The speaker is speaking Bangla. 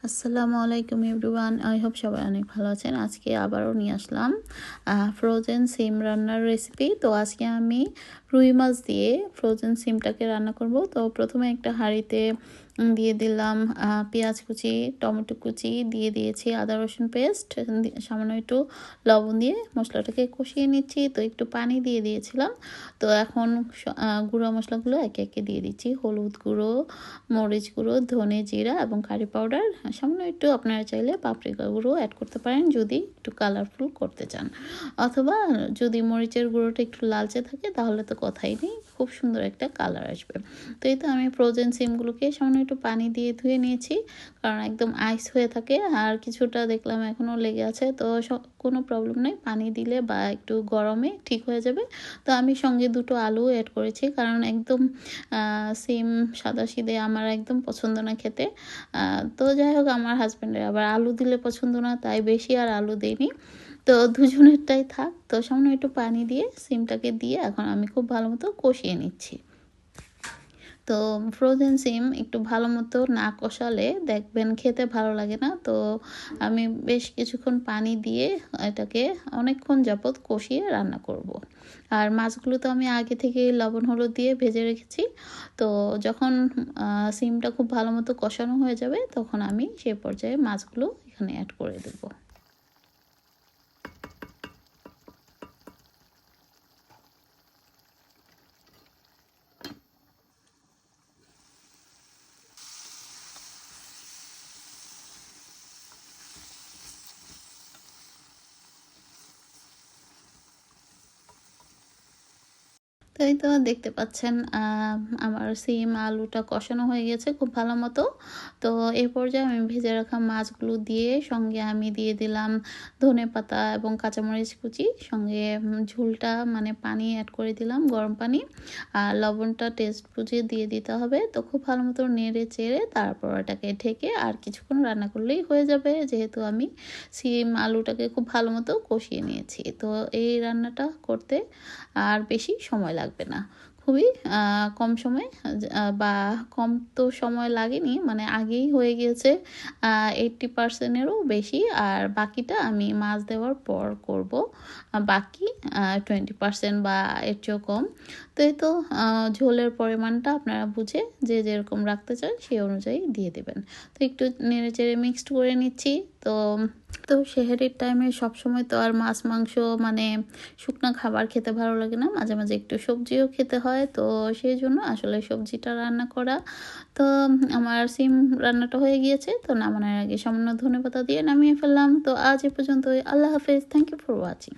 আসসালামু আলাইকুম এভরিওয়ান, আই হোপ সবাই অনেক ভালো আছেন। আজকে আবারও নিয়ে আসলাম ফ্রোজেন সিম রান্নার রেসিপি। তো আজকে আমি রুই মাছ দিয়ে ফ্রোজেন সিমটাকে রান্না করব। তো প্রথমে একটা হাঁড়িতে দিয়ে দিলাম পেঁয়াজ কুচি, টমেটো কুচি, দিয়ে দিয়েছি আদা রসুন পেস্ট, সামান্য একটু লবণ দিয়ে মশলাটাকে কষিয়ে নিচ্ছি। তো একটু পানি দিয়ে দিয়েছিলাম। তো এখন গুঁড়া মশলাগুলো একে একে দিয়ে দিচ্ছি। হলুদ গুঁড়ো, মরিচ গুঁড়ো, ধনে জিরা এবং কারি পাউডার, সামান্য একটু আপনারা চাইলে পাপরিকা গুঁড়ো অ্যাড করতে পারেন যদি একটু কালারফুল করতে চান, অথবা যদি মরিচের গুঁড়োটা একটু লালচে থাকে তাহলে তো কথাই নেই, খুব সুন্দর একটা কালার আসবে। তো এই তো আমি ফ্রোজেন সিমগুলোকে সামান্য একটু পানি দিয়ে ধুয়ে নিয়েছি, কারণ একদম আইস হয়ে থাকে আর কিছুটা দেখলাম এখনও লেগে আছে। তো কোনো প্রবলেম নেই, পানি দিলে বা একটু গরমে ঠিক হয়ে যাবে। তো আমি সঙ্গে দুটো আলু অ্যাড করেছি, কারণ একদম সিম সাদাসিধে আমার একদম পছন্দ না খেতে। তো যাই হোক, আমার হাজব্যান্ডের আবার আলু দিলে পছন্দ না, তাই বেশি আর আলু দিইনি। তো দুজনেরটাই থাক। তো সামান্য একটু পানি দিয়ে সিমটাকে দিয়ে এখন আমি খুব ভালো মতো কষিয়ে নিচ্ছি। তো ফ্রোজেন সিম একটু ভালো মতো না কষালে দেখবেন খেতে ভালো লাগে না। তো আমি বেশ কিছুক্ষণ পানি দিয়ে এটাকে অনেকক্ষণ যাবত কষিয়ে রান্না করব। আর মাছগুলো তো আমি আগে থেকে লবণ হলুদ দিয়ে ভেজে রেখেছি। তো যখন সিমটা খুব ভালো মতো কষানো হয়ে যাবে তখন আমি সে পর্যায়ে মাছগুলো এখানে অ্যাড করে দেবো। তাই তো দেখতে পাচ্ছেন আমার সিম আলুটা কষানো হয়ে গেছে খুব ভালো মতো। তো এই পর্যায়ে আমি ভেজে রাখা মাছগুলো দিয়ে সঙ্গে আমি দিয়ে দিলাম ধনেপাতা এবং কাঁচামরিচ কুচি, সঙ্গে ঝোলটা মানে পানি অ্যাড করে দিলাম, গরম পানি। আর লবণটা টেস্ট বুঝে দিয়ে দিতে হবে। তো খুব ভালো মতো নেড়ে চেড়ে তারপর এটাকে ঢেকে আর কিছুক্ষণ রান্না করলেই হয়ে যাবে, যেহেতু আমি সিম আলুটাকে খুব ভালো মতো কষিয়ে নিয়েছি। তো এই রান্নাটা করতে আর বেশি সময় লাগবে না, খুবই কম সময় বা কম তো সময় লাগেনি, মানে আগেই হয়ে গিয়েছে 80%-এরও বেশি। আর বাকিটা আমি মাছ দেওয়ার পর করব, বাকি 20% বা এর চেয়েও কম। তো এই তো ঝোলের পরিমাণটা আপনারা বুঝে যে যেরকম রাখতে চান সেই অনুযায়ী দিয়ে দেবেন। তো একটু নেড়ে চেড়ে মিক্সড করে নিচ্ছি। তো তো সেহরির টাইমে সবসময় তো আর মাছ মাংস মানে শুকনো খাবার খেতে ভালো লাগে না, মাঝে মাঝে একটু সবজিও খেতে হয়। তো সেই জন্য আসলে সবজিটা রান্না করা। তো আমার সিম রান্নাটা হয়ে গিয়েছে। তো নামানোর আগে সামান্য ধনেপাতা দিয়ে নামিয়ে ফেললাম। তো আজ এ পর্যন্তই। আল্লাহ হাফেজ। Thank you for watching.